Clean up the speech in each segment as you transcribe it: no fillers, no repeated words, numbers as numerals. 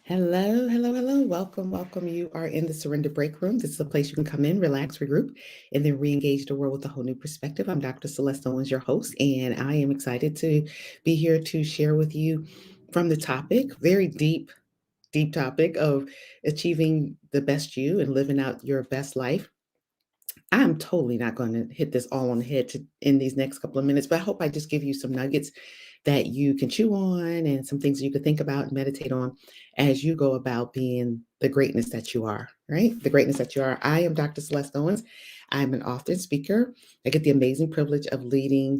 Hello, hello, hello. Welcome, welcome. You are in the Surrender Breakroom. This is a place you can come in, relax, regroup, and then re-engage the world with a whole new perspective. I'm Dr. Celeste Owens, your host, and I am excited to be here to share with you from the topic, very deep topic of achieving the best you and living out your best life. I'm totally not going to hit this all on the head in these next couple of minutes, but I hope I just give you some nuggets that you can chew on and some things you could think about and meditate on as you go about being the greatness that you are, right? The greatness that you are. I am Dr. Celeste Owens. I'm an author and speaker. I get the amazing privilege of leading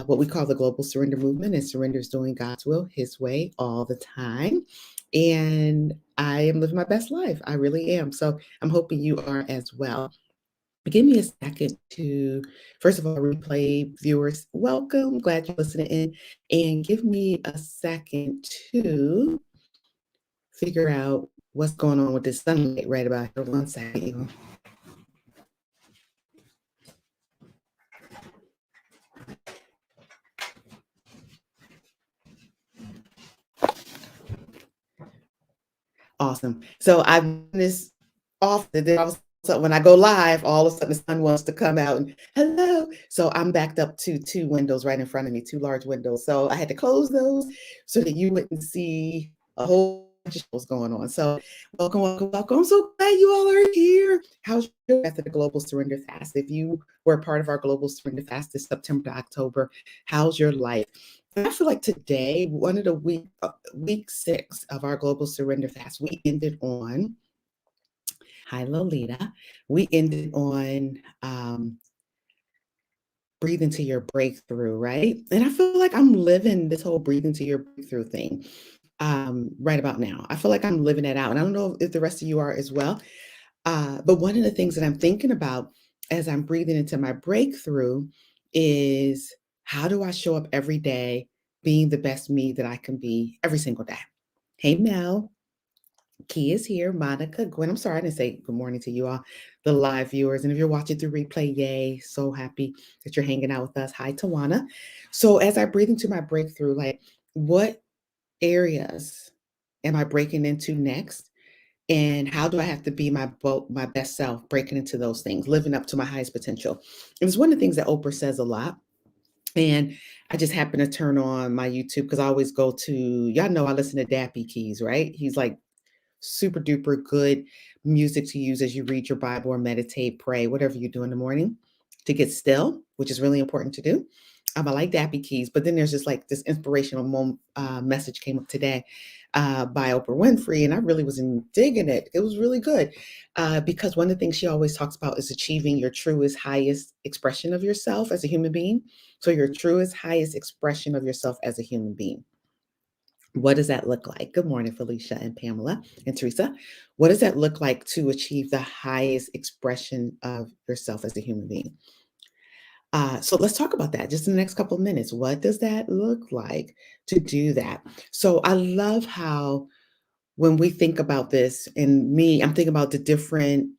what we call the global surrender movement, and surrender is doing God's will, His way, all the time. And I am living my best life. I really am. So I'm hoping you are as well. Give me a second to, first of all, replay viewers, welcome. Glad you're listening in. And give me a second to figure out what's going on with this sunlight right about here. One second. Awesome. So I've done this often. Then so when I go live, all of a sudden the sun wants to come out and hello. So I'm backed up to two windows right in front of me, two large windows. So I had to close those so that you wouldn't see a whole bunch of shows going on. So welcome, welcome, welcome. I'm so glad you all are here. How's your after the Global Surrender Fast? If you were a part of our Global Surrender Fast this September to October, how's your life? I feel like today, one of the week 6 of our Global Surrender Fast, we ended on, hi Lolita, we ended on breathe into your breakthrough, right? And I feel like I'm living this whole breathe into your breakthrough thing right about now. I feel like I'm living it out. And I don't know if the rest of you are as well. But one of the things that I'm thinking about as I'm breathing into my breakthrough is how do I show up every day being the best me that I can be every single day? Hey, Mel. Key is here. Monica, Gwen. I'm sorry I didn't say good morning to you all, the live viewers. And if you're watching through replay, yay. So happy that you're hanging out with us. Hi, Tawana. So as I breathe into my breakthrough, like what areas am I breaking into next? And how do I have to be my best self, breaking into those things, living up to my highest potential? And it's one of the things that Oprah says a lot. And I just happen to turn on my YouTube because I always go to, y'all know I listen to Dappy Keys, right? He's like super duper good music to use as you read your Bible or meditate, pray, whatever you do in the morning to get still, which is really important to do. I like Dappy Keys, but then there's just like this inspirational message came up today by Oprah Winfrey, and I really was digging it. It was really good because one of the things she always talks about is achieving your truest, highest expression of yourself as a human being. So your truest, highest expression of yourself as a human being. What does that look like? Good morning, Felicia and Pamela and Teresa. What does that look like to achieve the highest expression of yourself as a human being? So let's talk about that just in the next couple of minutes. What does that look like to do that? So I love how when we think about this, and me, I'm thinking about the different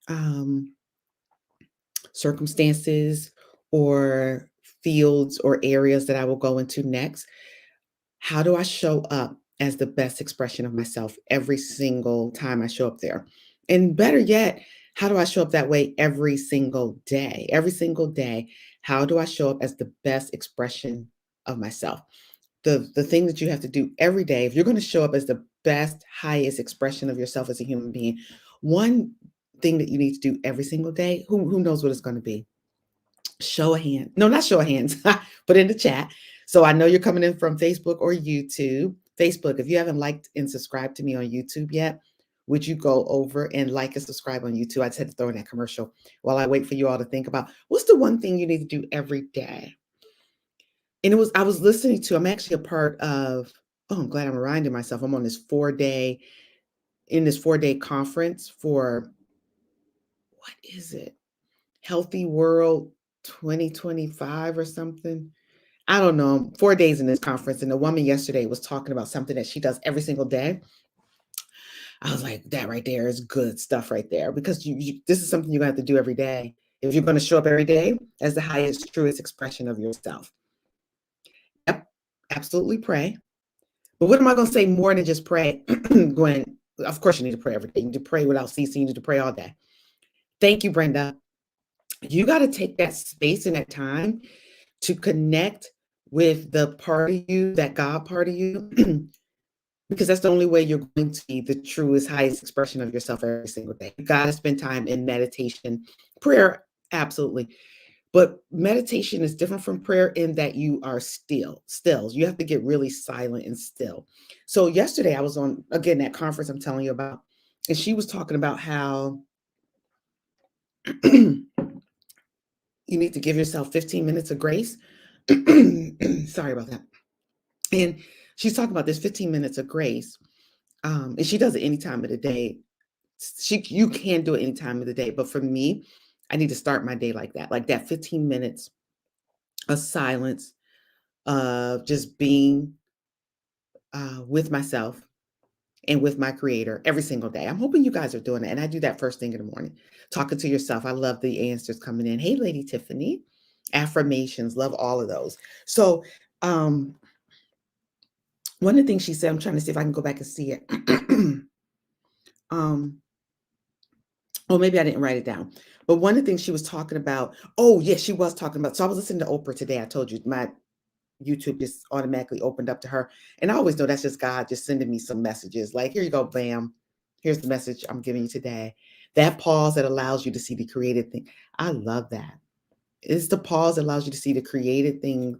um, circumstances or fields or areas that I will go into next. How do I show up as the best expression of myself every single time I show up there? And better yet, how do I show up that way every single day? Every single day, how do I show up as the best expression of myself? The thing that you have to do every day, if you're going to show up as the best, highest expression of yourself as a human being, one thing that you need to do every single day, who knows what it's going to be? Show a hand. No, not show of hands. Put in the chat. So I know you're coming in from Facebook or YouTube. Facebook, if you haven't liked and subscribed to me on YouTube yet, would you go over and like and subscribe on YouTube? I just had to throw in that commercial while I wait for you all to think about what's the one thing you need to do every day. And I was listening to, I'm actually a part of, oh, I'm glad I'm reminding myself, I'm on this 4-day conference for, what is it? Healthy World 2025 or something. I don't know. 4 days in this conference. And the woman yesterday was talking about something that she does every single day. I was like, that right there is good stuff right there, because this is something you're going to have to do every day. If you're going to show up every day as the highest, truest expression of yourself. Yep. Absolutely pray. But what am I going to say more than just pray? Gwen, of course you need to pray every day. You need to pray without ceasing. You need to pray all day. Thank you, Brenda. You got to take that space and that time to connect with the part of you, that God part of you, because that's the only way you're going to be the truest, highest expression of yourself every single day. You got to spend time in meditation, prayer, absolutely. But meditation is different from prayer in that you are still. You have to get really silent and still. So yesterday I was on, again, that conference I'm telling you about, and she was talking about how you need to give yourself 15 minutes of grace. Sorry about that. And she's talking about this 15 minutes of grace. And she does it any time of the day. You can do it any time of the day. But for me, I need to start my day like that 15 minutes of silence, of just being with myself and with my creator every single day. I'm hoping you guys are doing it. And I do that first thing in the morning, talking to yourself. I love the answers coming in. Hey, Lady Tiffany, affirmations, love all of those. So, one of the things she said, I'm trying to see if I can go back and see it. Oh, maybe I didn't write it down. But one of the things she was talking about, oh, yes, she was talking about. So I was listening to Oprah today. I told you my YouTube just automatically opened up to her. And I always know that's just God just sending me some messages. Like, here you go, bam. Here's the message I'm giving you today. That pause that allows you to see the created thing. I love that. It's the pause that allows you to see the created thing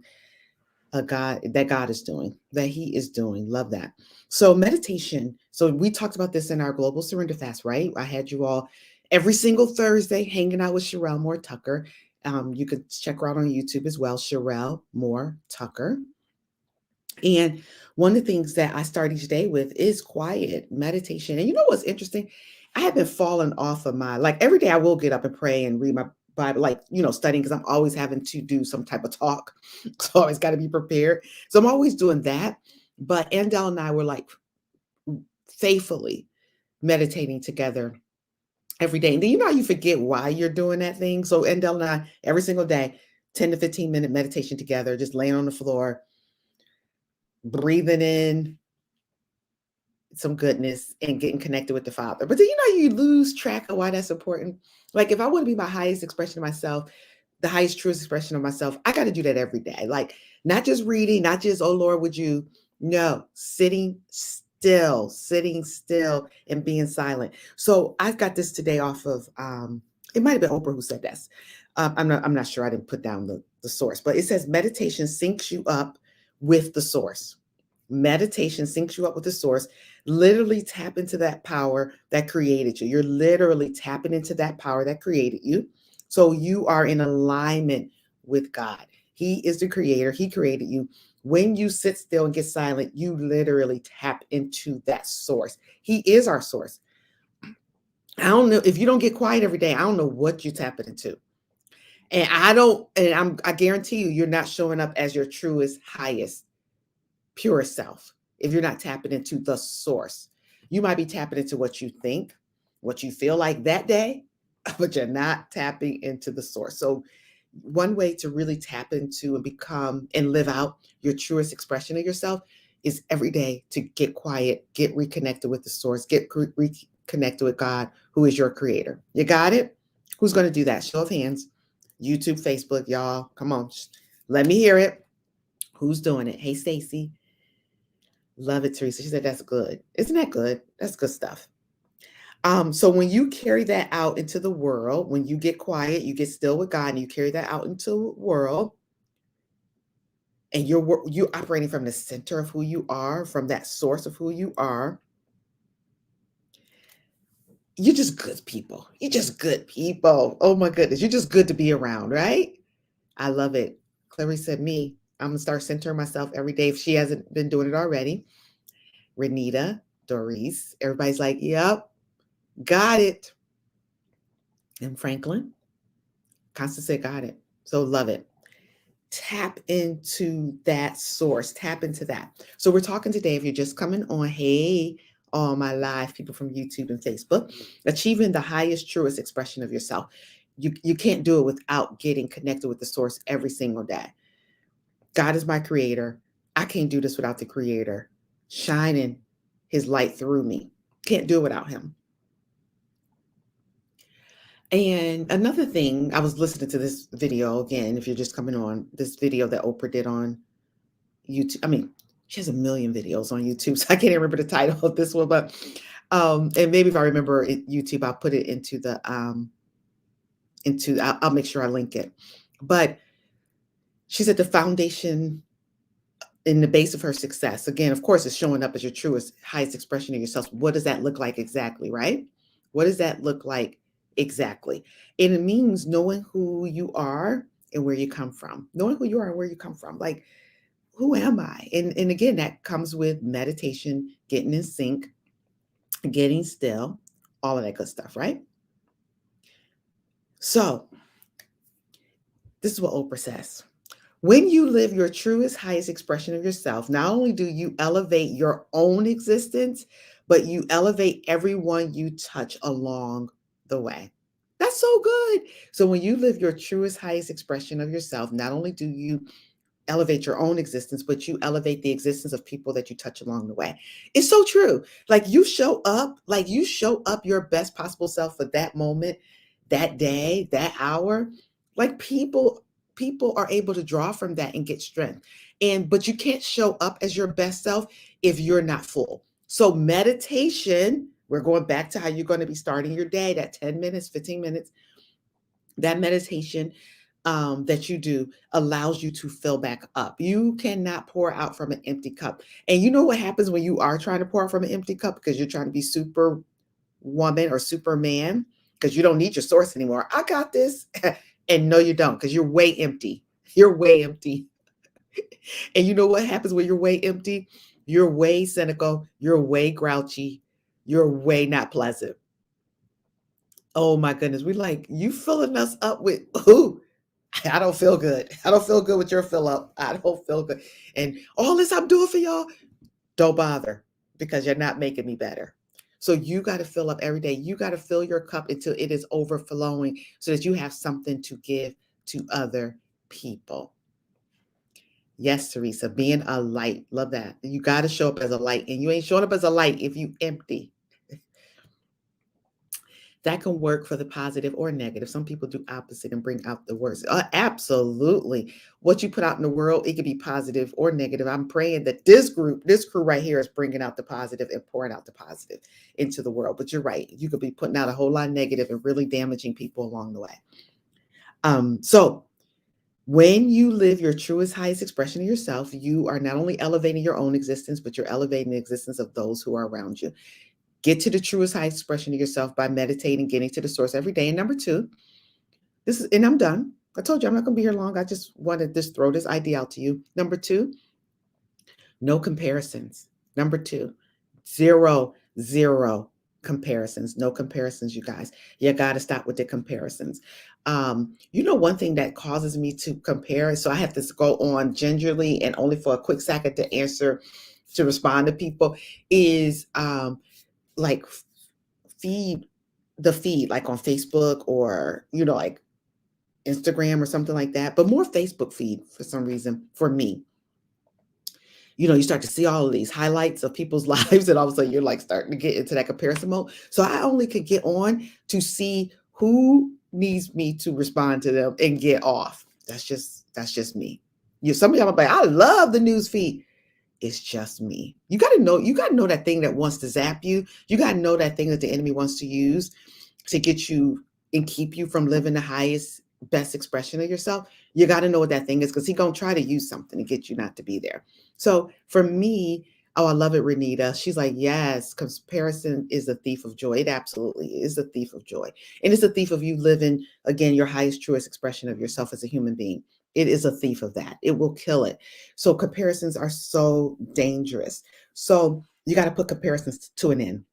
God is doing, that He is doing. Love that. So meditation. So we talked about this in our global surrender fast, right? I had you all every single Thursday hanging out with Sherelle Moore Tucker. You could check her out on YouTube as well, Sherelle Moore Tucker. And one of the things that I start each day with is quiet meditation. And you know what's interesting? I have been falling off of like every day I will get up and pray and read my Bible, like, studying, because I'm always having to do some type of talk. So I always got to be prepared. So I'm always doing that. But Andel and I were like faithfully meditating together every day. And then how you forget why you're doing that thing. So Andel and I, every single day, 10 to 15 minute meditation together, just laying on the floor, breathing in some goodness and getting connected with the Father. But then you lose track of why that's important. Like if I want to be my highest expression of myself, the highest truest expression of myself, I got to do that every day. Like not just reading, not just, oh Lord, would you? No, sitting still and being silent. So I've got this today off of it might have been Oprah who said this. I'm not sure. I didn't put down the source, but it says meditation syncs you up with the source. Meditation syncs you up with the source. Literally tap into that power that created you. You're literally tapping into that power that created you. So you are in alignment with God. He is the creator. He created you. When you sit still and get silent, you literally tap into that source. He is our source. I don't know if you don't get quiet every day. I don't know what you're tapping into. And I guarantee you're not showing up as your truest, highest, purest self if you're not tapping into the source. You might be tapping into what you think, what you feel like that day, but you're not tapping into the source. So one way to really tap into and become and live out your truest expression of yourself is every day to get quiet, get reconnected with the source, get reconnected with God, who is your creator. You got it? Who's going to do that? Show of hands. YouTube, Facebook, y'all. Come on. Let me hear it. Who's doing it? Hey, Stacy. Love it, Teresa. She said, that's good. Isn't that good? That's good stuff. So when you carry that out into the world, when you get quiet, you get still with God, and you carry that out into the world, and you're operating from the center of who you are, from that source of who you are, you're just good people. You're just good people. Oh my goodness. You're just good to be around, right? I love it. Clarice said, me, I'm going to start centering myself every day if she hasn't been doing it already. Renita, Doris, everybody's like, yep, got it. And Franklin, Constance said, got it. So love it. Tap into that source. Tap into that. So we're talking today, if you're just coming on, hey, all my live people from YouTube and Facebook, achieving the highest, truest expression of yourself. You can't do it without getting connected with the source every single day. God is my creator. I can't do this without the creator. shining his light through me. Can't do it without him. And another thing, I was listening to this video again, if you're just coming on, this video that Oprah did on YouTube. I mean, she has a million videos on YouTube, so I can't remember the title of this one, but and maybe if I remember it, YouTube, I'll put it into the I'll make sure I link it. But she said the foundation in the base of her success, again, of course, is showing up as your truest, highest expression of yourself. What does that look like exactly, right? What does that look like exactly? And it means knowing who you are and where you come from. Knowing who you are and where you come from. Like, who am I? And again, that comes with meditation, getting in sync, getting still, all of that good stuff, right? So, this is what Oprah says. When you live your truest, highest expression of yourself, not only do you elevate your own existence, but you elevate everyone you touch along the way. That's so good. So, when you live your truest, highest expression of yourself, not only do you elevate your own existence, but you elevate the existence of people that you touch along the way. It's so true. Like you show up your best possible self for that moment, that day, that hour. Like people are able to draw from that and get strength. But you can't show up as your best self if you're not full. So meditation, we're going back to how you're going to be starting your day, that 10 minutes, 15 minutes, that meditation that you do allows you to fill back up. You cannot pour out from an empty cup. And you know what happens when you are trying to pour out from an empty cup because you're trying to be super woman or superman because you don't need your source anymore. I got this. And no, you don't, because you're way empty. You're way empty. And you know what happens when you're way empty? You're way cynical. You're way grouchy. You're way not pleasant. Oh my goodness. We like, you filling us up with, ooh, I don't feel good. I don't feel good with your fill up. I don't feel good. And all this I'm doing for y'all, don't bother because you're not making me better. So you got to fill up every day. You got to fill your cup until it is overflowing so that you have something to give to other people. Yes, Teresa, being a light. Love that. You got to show up as a light, and you ain't showing up as a light if you empty. That can work for the positive or negative. Some people do opposite and bring out the worst. Absolutely. What you put out in the world, it could be positive or negative. I'm praying that this crew right here is bringing out the positive and pouring out the positive into the world. But you're right. You could be putting out a whole lot of negative and really damaging people along the way. So when you live your truest, highest expression of yourself, you are not only elevating your own existence, but you're elevating the existence of those who are around you. Get to the truest, highest expression of yourself by meditating, getting to the source every day. And number two, and I'm done. I told you I'm not going to be here long. I just wanted to throw this idea out to you. Number two, no comparisons. Number two, zero comparisons. No comparisons, you guys. You got to stop with the comparisons. One thing that causes me to compare, so I have to go on gingerly and only for a quick second to respond to people, is like feed like on Facebook or like Instagram or something like that, but more Facebook feed for some reason for me. You start to see all of these highlights of people's lives, and all of a sudden you're like starting to get into that comparison mode. So I only could get on to see who needs me to respond to them and get off. That's just me. Some people are like, I love the news feed. It's just me. You got to know that thing that wants to zap you. You got to know that thing that the enemy wants to use to get you and keep you from living the highest, best expression of yourself. You got to know what that thing is because he's going to try to use something to get you not to be there. So for me, oh, I love it, Renita. She's like, yes, comparison is a thief of joy. It absolutely is a thief of joy. And it's a thief of you living, again, your highest, truest expression of yourself as a human being. It is a thief of that. It will kill it. So comparisons are so dangerous. So you got to put comparisons to an end.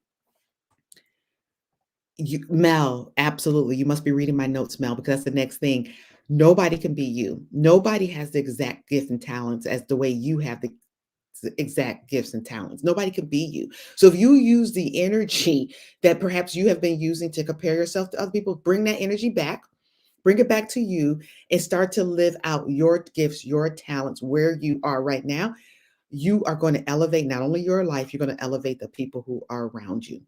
Mel, absolutely. You must be reading my notes, Mel, because that's the next thing. Nobody can be you. Nobody has the exact gifts and talents as the way you have the exact gifts and talents. Nobody can be you. So if you use the energy that perhaps you have been using to compare yourself to other people, bring that energy back. Bring it back to you and start to live out your gifts, your talents, where you are right now. you are going to elevate not only your life, you're going to elevate the people who are around you.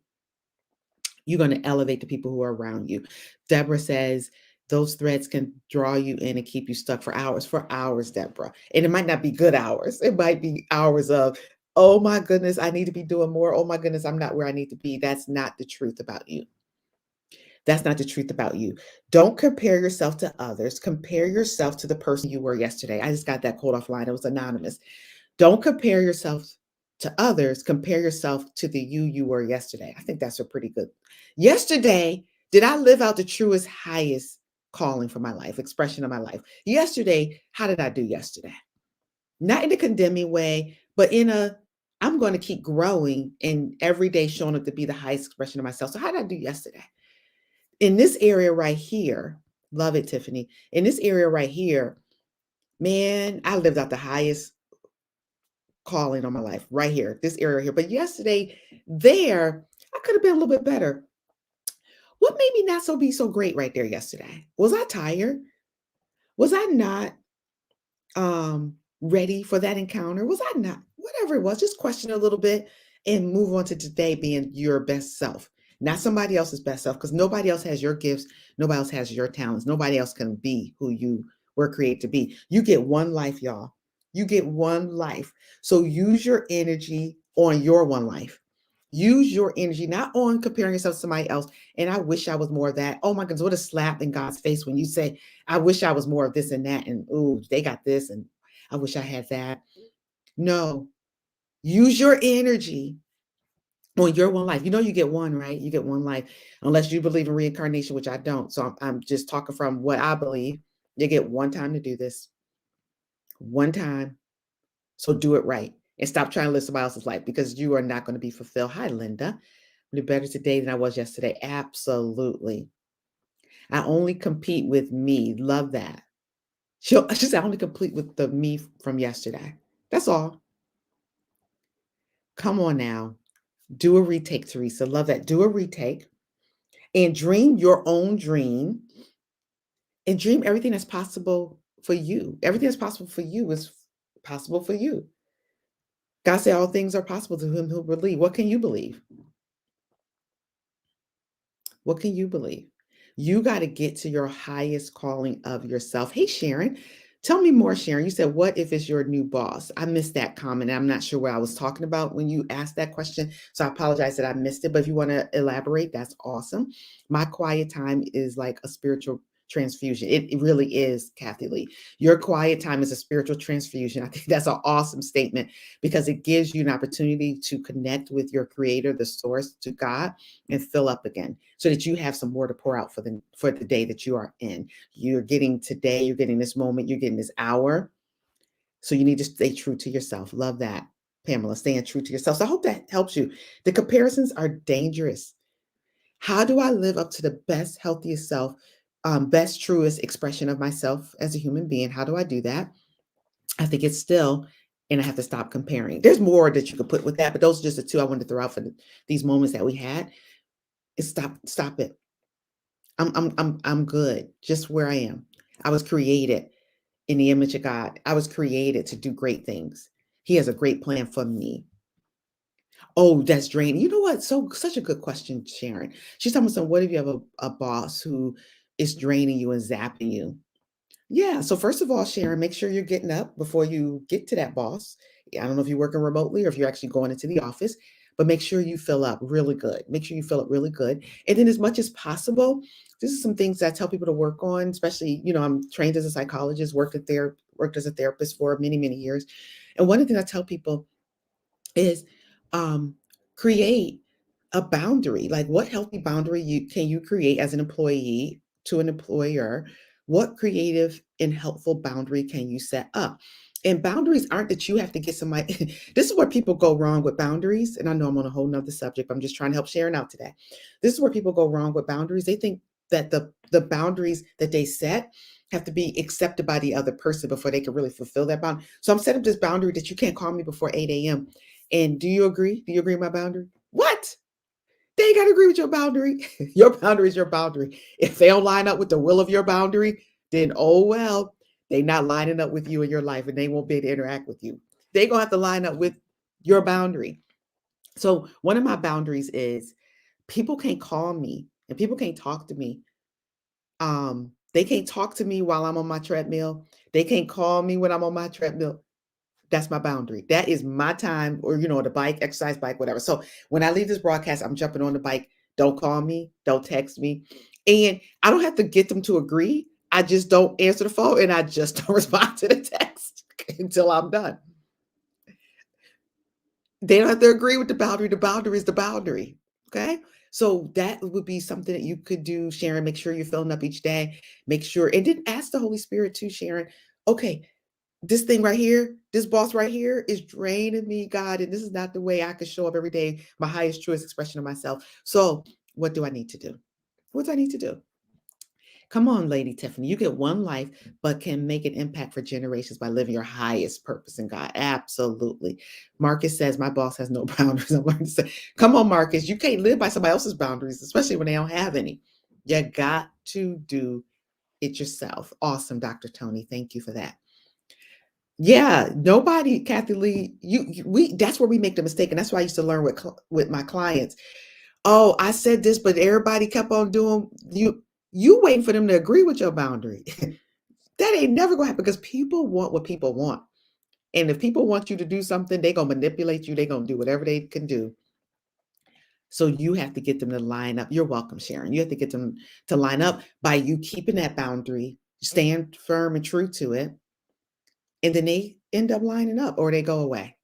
You're going to elevate the people who are around you. Deborah says those threads can draw you in and keep you stuck for hours, Deborah. And it might not be good hours. It might be hours of, oh my goodness, I need to be doing more. Oh my goodness, I'm not where I need to be. That's not the truth about you. That's not the truth about you. Don't compare yourself to others. Compare yourself to the person you were yesterday. I just got that quote offline. It was anonymous. Don't compare yourself to others. Compare yourself to the you were yesterday. I think that's a pretty good. Yesterday, did I live out the truest, highest calling for my life, expression of my life? Yesterday, how did I do yesterday? Not in a condemning way, but in a, I'm going to keep growing and every day showing up to be the highest expression of myself. So how did I do yesterday? In this area right here, love it, Tiffany. In this area right here, man, I lived out the highest calling on my life right here, this area here. But yesterday, there, I could have been a little bit better. What made me not be so great right there yesterday? Was I tired? Was I not ready for that encounter? Was I not? Whatever it was, just question a little bit and move on to today being your best self, not somebody else's best self, because nobody else has your gifts, nobody else has your talents, nobody else can be who you were created to be. You get one life, y'all. You get one life. So use your energy on your one life. Use your energy, not on comparing yourself to somebody else. And I wish I was more of that. Oh my goodness, what a slap in God's face when you say, I wish I was more of this and that. And ooh, they got this. And I wish I had that. No, use your energy on your one life. You know, you get one, right? You get one life, unless you believe in reincarnation, which I don't. So I'm just talking from what I believe. You get one time to do this, one time. So do it right and stop trying to live somebody else's life because you are not going to be fulfilled. Hi, Linda. I'm better today than I was yesterday. Absolutely. I only compete with me. Love that. She said, I only compete with the me from yesterday. That's all. Come on now. Do a retake, Teresa. Love that. Do a retake and dream your own dream and dream everything that's possible for you. Everything that's possible for you is possible for you. God said all things are possible to him who believe. What can you believe? What can you believe? You got to get to your highest calling of yourself. Hey, Sharon, tell me more, Sharon. You said, what if it's your new boss? I missed that comment. I'm not sure what I was talking about when you asked that question. So I apologize that I missed it. But if you want to elaborate, that's awesome. My quiet time is like a spiritual transfusion. It really is, Kathy Lee. Your quiet time is a spiritual transfusion. I think that's an awesome statement because it gives you an opportunity to connect with your creator, the source, to God, and fill up again so that you have some more to pour out for the day that you are in. You're getting today, you're getting this moment, you're getting this hour. So you need to stay true to yourself. Love that, Pamela, staying true to yourself. So I hope that helps you. The comparisons are dangerous. How do I live up to the best, healthiest self, best, truest expression of myself as a human being? How do I do that? I think it's still, and I have to stop comparing. There's more that you could put with that, but those are just the two I wanted to throw out for these moments that we had. Is stop it. I'm good just where I am. I was created in the image of God. I was created to do great things. He has a great plan for me. Oh, that's draining. You know what? So such a good question, Sharon. She's talking about, what if you have a boss who is draining you and zapping you? Yeah. So first of all, Sharon, make sure you're getting up before you get to that boss. I don't know if you're working remotely or if you're actually going into the office, but make sure you fill up really good. Make sure you fill up really good. And then as much as possible, this is some things that I tell people to work on, especially, I'm trained as a psychologist, worked as a therapist for many, many years. And one of the things I tell people is create a boundary. Like, what healthy boundary can you create as an employee to an employer? What creative and helpful boundary can you set up? And boundaries aren't that you have to get somebody. This is where people go wrong with boundaries. And I know I'm on a whole nother subject, but I'm just trying to help Sharon out today. This is where people go wrong with boundaries. They think that the boundaries that they set have to be accepted by the other person before they can really fulfill that boundary. So I'm setting up this boundary that you can't call me before 8 a.m. And do you agree? Do you agree with my boundary? What? They ain't got to agree with your boundary. Your boundary is your boundary. If they don't line up with the will of your boundary, then oh well, they're not lining up with you in your life and they won't be able to interact with you. They're going to have to line up with your boundary. So one of my boundaries is people can't call me and people can't talk to me. They can't talk to me while I'm on my treadmill. They can't call me when I'm on my treadmill. That's my boundary. That is my time, or the bike, exercise bike, whatever. So when I leave this broadcast, I'm jumping on the bike. Don't call me. Don't text me. And I don't have to get them to agree. I just don't answer the phone and I just don't respond to the text until I'm done. They don't have to agree with the boundary. The boundary is the boundary. Okay. So that would be something that you could do, Sharon. Make sure you're filling up each day. Make sure, and then ask the Holy Spirit too, Sharon. Okay, this thing right here, this boss right here is draining me, God, and this is not the way I could show up every day, my highest, truest expression of myself. So what do I need to do? What do I need to do? Come on, Lady Tiffany, you get one life, but can make an impact for generations by living your highest purpose in God. Absolutely. Marcus says, my boss has no boundaries. I'm learning to say, come on, Marcus, you can't live by somebody else's boundaries, especially when they don't have any. You got to do it yourself. Awesome, Dr. Tony. Thank you for that. Yeah, nobody, Kathy Lee, we that's where we make the mistake. And that's why I used to learn with my clients. Oh, I said this, but everybody kept on doing you waiting for them to agree with your boundary. That ain't never gonna happen because people want what people want. And if people want you to do something, they're gonna manipulate you, they're gonna do whatever they can do. So you have to get them to line up. You're welcome, Sharon. You have to get them to line up by you keeping that boundary, stand firm and true to it. And then they end up lining up or they go away.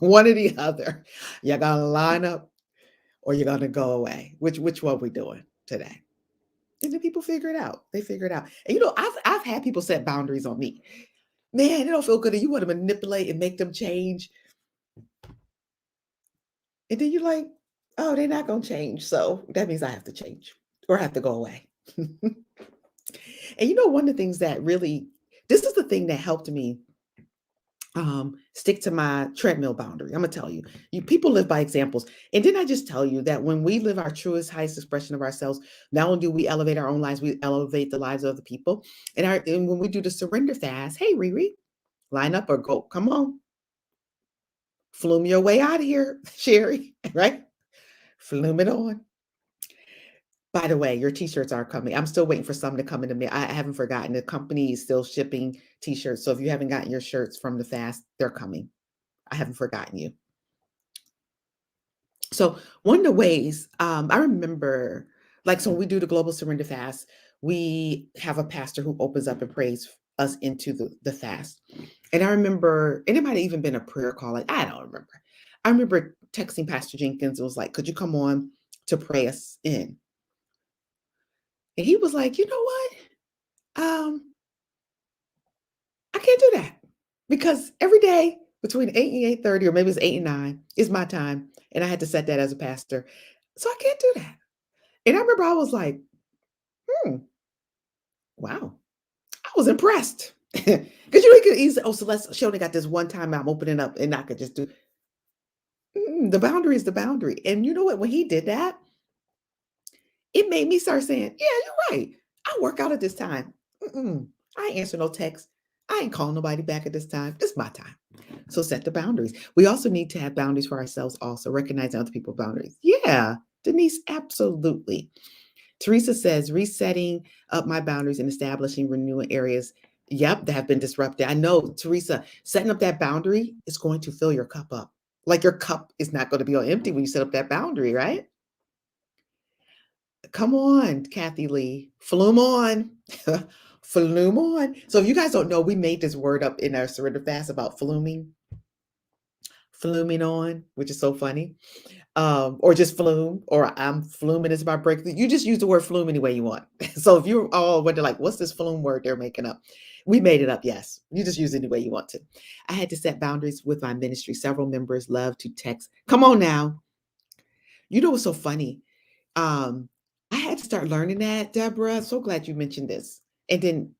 One or the other. You're gonna line up or you're gonna go away. Which one we doing today? And then people figure it out. They figure it out. And I've had people set boundaries on me. Man, it don't feel good. You want to manipulate and make them change. And then you're like, oh, they're not gonna change. So that means I have to change or I have to go away. And one of the things that really, this is the thing that helped me stick to my treadmill boundary. I'm gonna tell you, people live by examples. And didn't I just tell you that when we live our truest, highest expression of ourselves, not only do we elevate our own lives, we elevate the lives of other people. And when we do the surrender fast, hey Riri, line up or go, come on, flume your way out of here, Sherry, right? Flume it on. By the way, your t-shirts are coming. I'm still waiting for some to come into me. I haven't forgotten. The company is still shipping t-shirts. So if you haven't gotten your shirts from the fast, they're coming. I haven't forgotten you. So one of the ways I remember, like, so when we do the Global Surrender Fast, we have a pastor who opens up and prays us into the fast. And I remember, and it might have even been a prayer call. Like, I don't remember. I remember texting Pastor Jenkins. It was like, could you come on to pray us in? And he was like, you know what? I can't do that because every day between 8 and 8:30, or maybe it's 8 and 9, is my time. And I had to set that as a pastor. So I can't do that. And I remember I was like, hmm, wow. I was impressed. Because you could easily, oh, Celeste, she only got this one time I'm opening up and I could just do. The boundary is the boundary. And you know what? When he did that, it made me start saying, yeah, you're right. I work out at this time. I ain't answer no text. I ain't calling nobody back at this time. It's my time. So set the boundaries. We also need to have boundaries for ourselves also, recognizing other people's boundaries. Yeah, Denise, absolutely. Teresa says, resetting up my boundaries and establishing renewing areas, yep, that have been disrupted. I know, Teresa, setting up that boundary is going to fill your cup up. Like your cup is not going to be on empty when you set up that boundary, right? Come on, Kathy Lee. Flume on. Flume on. So if you guys don't know, we made this word up in our surrender fast about fluming. Fluming on, which is so funny. Or just flume, or I'm fluming is my breakthrough. You just use the word flume any way you want. So if you all wonder, like, what's this flume word they're making up? We made it up, yes. You just use it any way you want to. I had to set boundaries with my ministry. Several members love to text. Come on now. You know what's so funny? I had to start learning that, Deborah. So glad you mentioned this. And then,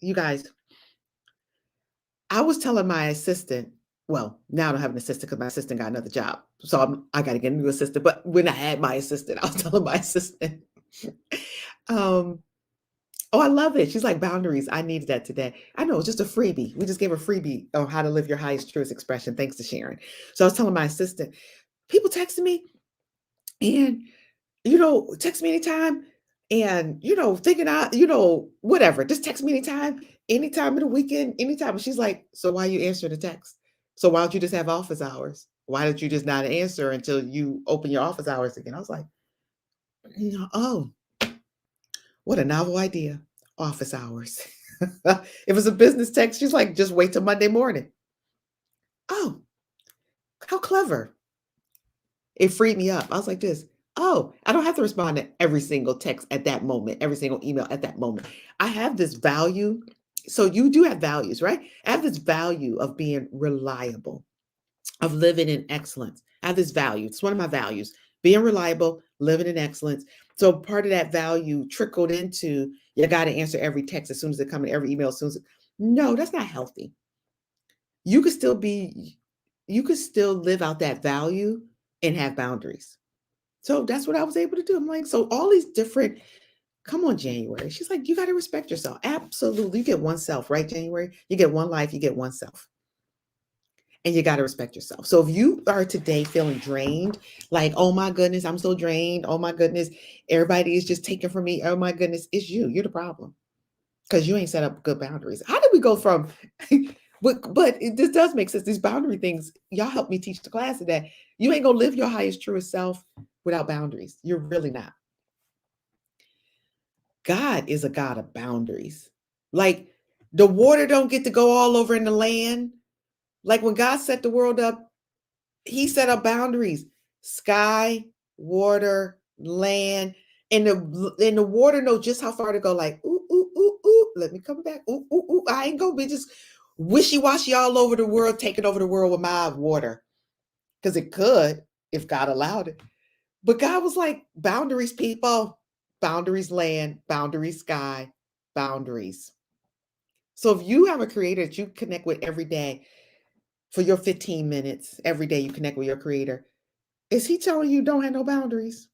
you guys, I was telling my assistant, well, now I don't have an assistant because my assistant got another job. So I got to get a new assistant. But when I had my assistant, I was telling my assistant, Oh, I love it. She's like, boundaries. I needed that today. I know, it's just a freebie. We just gave a freebie on how to live your highest, truest expression. Thanks to Sharon. So I was telling my assistant, people texting me and, text me anytime and, thinking whatever, just text me anytime in the weekend, anytime. And she's like, so why you answer the text? So why don't you just have office hours? Why don't you just not answer until you open your office hours again? I was like, oh, what a novel idea. Office hours. It was a business text. She's like, just wait till Monday morning. Oh, how clever. It freed me up. I was like this. Oh, I don't have to respond to every single text at that moment, every single email at that moment. I have this value. So you do have values, right? I have this value of being reliable, of living in excellence. I have this value. It's one of my values, being reliable, living in excellence. So part of that value trickled into you got to answer every text as soon as it comes in, every email as soon as no, that's not healthy. You could still be, you could still live out that value and have boundaries. So that's what I was able to do. I'm like, so all these different, come on, January. She's like, you got to respect yourself. Absolutely. You get one self, right, January? You get one life, you get one self. And you got to respect yourself. So if you are today feeling drained, like, oh my goodness, I'm so drained. Oh my goodness, everybody is just taking from me. Oh my goodness, it's you. You're the problem because you ain't set up good boundaries. How did we go from, this does make sense. These boundary things, y'all helped me teach the class today. You ain't going to live your highest, truest self without boundaries. You're really not. God is a God of boundaries. Like the water don't get to go all over in the land. Like when God set the world up, he set up boundaries: sky, water, land, and the water knows just how far to go. Like, ooh, ooh, ooh, ooh, let me come back. Ooh, ooh, ooh. I ain't gonna be just wishy-washy all over the world, taking over the world with my water. Because it could if God allowed it. But God was like, boundaries, people, boundaries, land, boundaries, sky, boundaries. So if you have a creator that you connect with every day for your 15 minutes, every day you connect with your creator, is he telling you don't have no boundaries?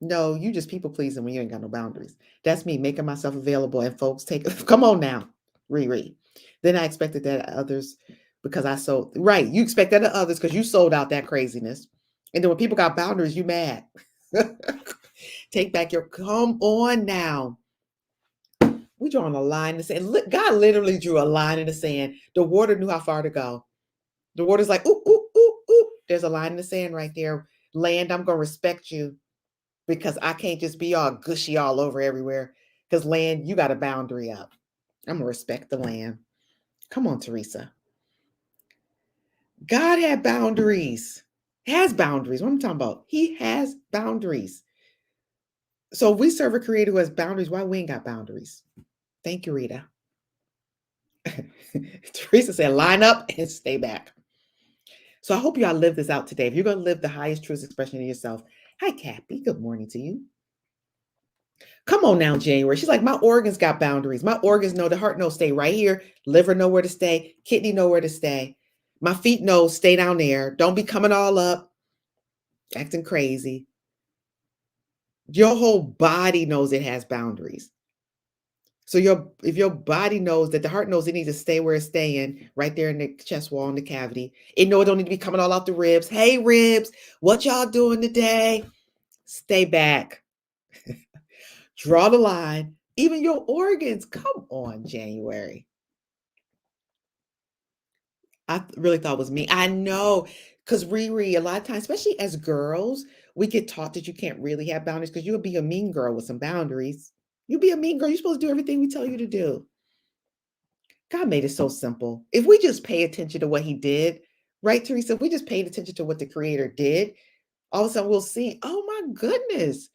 No, you just people pleasing when you ain't got no boundaries. That's me making myself available and folks take come on now, Riri. Then I expected that of others because I sold right. You expect that of others because you sold out that craziness. And then when people got boundaries, you mad. Take back your come on now. We drawing a line in the sand. Look, God literally drew a line in the sand. The water knew how far to go. The water's like, ooh, ooh, ooh, ooh. There's a line in the sand right there. Land, I'm gonna respect you because I can't just be all gushy all over everywhere. Because land, you got a boundary up. I'm gonna respect the land. Come on, Teresa. God had boundaries. Has boundaries. What I'm talking about? He has boundaries. So if we serve a creator who has boundaries, why we ain't got boundaries? Thank you, Rita. Teresa said, line up and stay back. So I hope y'all live this out today. If you're going to live the highest truest expression of yourself. Hi, Cappy. Good morning to you. Come on now, January. She's like, my organs got boundaries. My organs know the heart knows stay right here. Liver know where to stay. Kidney know where to stay. My feet know stay down there. Don't be coming all up, acting crazy. Your whole body knows it has boundaries. So if your body knows that the heart knows it needs to stay where it's staying, right there in the chest wall, in the cavity, it know it don't need to be coming all out the ribs. Hey, ribs, what y'all doing today? Stay back. Draw the line. Even your organs. Come on, January. I really thought it was me. I know, because Riri, a lot of times, especially as girls, we get taught that you can't really have boundaries because you'll be a mean girl with some boundaries. You be a mean girl. You're supposed to do everything we tell you to do. God made it so simple. If we just pay attention to what he did, right, Teresa? If we just paid attention to what the creator did, all of a sudden we'll see, oh my goodness,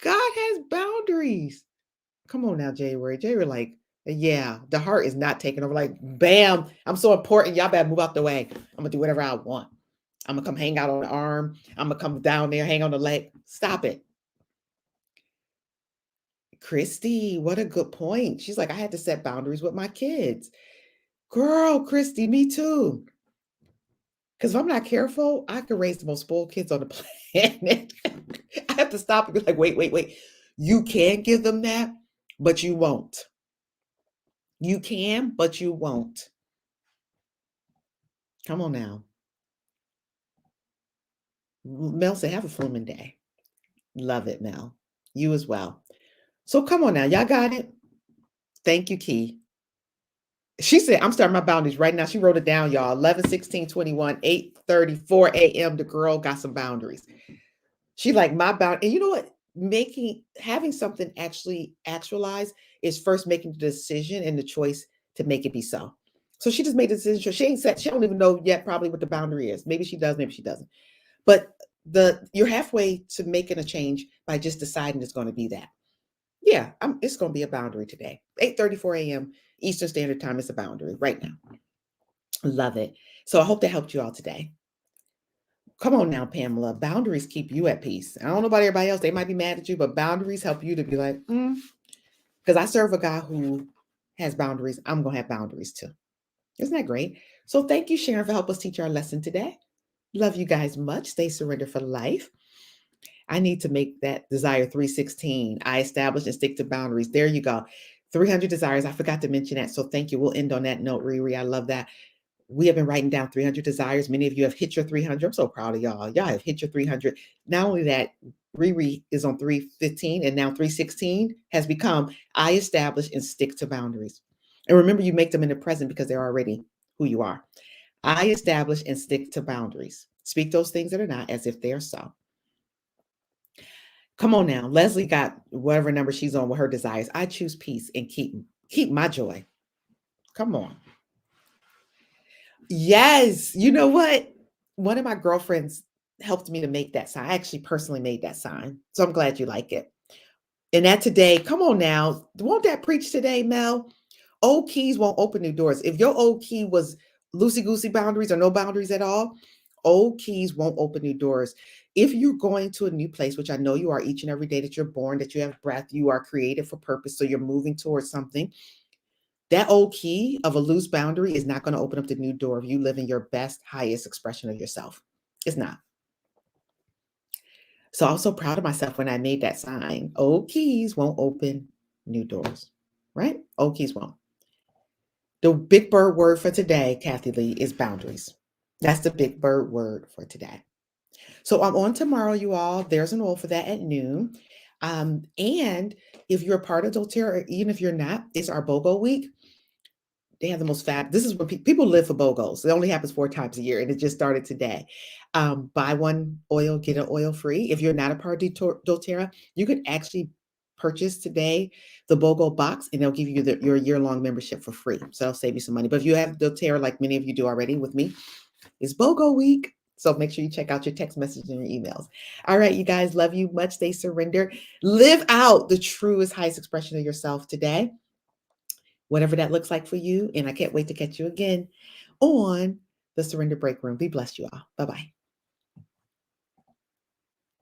God has boundaries. Come on now, January. January, like, yeah, the heart is not taking over. Like, bam, I'm so important. Y'all better move out the way. I'm gonna do whatever I want. I'm gonna come hang out on the arm. I'm gonna come down there, hang on the leg. Stop it. Christy, what a good point. She's like, I had to set boundaries with my kids. Girl, Christy, me too. Because if I'm not careful, I could raise the most spoiled kids on the planet. I have to stop and be like, wait. You can give them that, but you won't. You can, but you won't. Come on now. Mel said, have a blooming day. Love it, Mel. You as well. So come on now. Y'all got it? Thank you, Key. She said, I'm starting my boundaries right now. She wrote it down, y'all. 11, 16, 21, 8:34 a.m. The girl got some boundaries. She like my boundary. And you know what? Having something actually actualize is first making the decision and the choice to make it be so. So she just made the decision. She ain't set, she don't even know yet probably what the boundary is. Maybe she does, maybe she doesn't. But you're halfway to making a change by just deciding it's going to be that. Yeah, it's going to be a boundary today. 8:34 a.m. Eastern Standard Time is a boundary right now. Love it. So I hope that helped you all today. Come on now, Pamela. Boundaries keep you at peace. I don't know about everybody else. They might be mad at you, but boundaries help you to be like, because I serve a guy who has boundaries. I'm going to have boundaries too. Isn't that great? So thank you, Sharon, for helping us teach our lesson today. Love you guys much. Stay surrendered for life. I need to make that desire 316. I establish and stick to boundaries. There you go. 300 desires. I forgot to mention that. So thank you. We'll end on that note, Riri. I love that. We have been writing down 300 desires. Many of you have hit your 300. I'm so proud of y'all. Y'all have hit your 300. Not only that, Riri is on 315 and now 316 has become I establish and stick to boundaries. And remember, you make them in the present because they're already who you are. I establish and stick to boundaries. Speak those things that are not as if they are so. Come on now. Leslie got whatever number she's on with her desires. I choose peace and keep my joy. Come on. Yes. You know what? One of my girlfriends helped me to make that sign. I actually personally made that sign. So I'm glad you like it. And that today, come on now. Won't that preach today, Mel? Old keys won't open new doors. If your old key was loosey-goosey boundaries or no boundaries at all, old keys won't open new doors. If you're going to a new place, which I know you are each and every day that you're born, that you have breath, you are created for purpose. So you're moving towards something. That old key of a loose boundary is not going to open up the new door of you living your best, highest expression of yourself. It's not. So I was so proud of myself when I made that sign. Old keys won't open new doors, right? Old keys won't. The big bird word for today, Kathy Lee, is boundaries. That's the big bird word for today. So I'm on tomorrow, you all. There's an oil for that at noon. And if you're a part of doTERRA, or even if you're not, it's our BOGO week. They have the most fab. This is what people live for BOGOs. It only happens 4 times a year, and it just started today. Buy one oil, get an oil free. If you're not a part of doTERRA, you could actually purchase today the BOGO box, and they'll give you your year-long membership for free. So that'll save you some money. But if you have doTERRA, like many of you do already with me, it's BOGO week. So make sure you check out your text messages and your emails. All right, you guys, love you much. Stay surrendered. Live out the truest, highest expression of yourself today, whatever that looks like for you. And I can't wait to catch you again on the Surrender Break Room. Be blessed, you all. Bye-bye.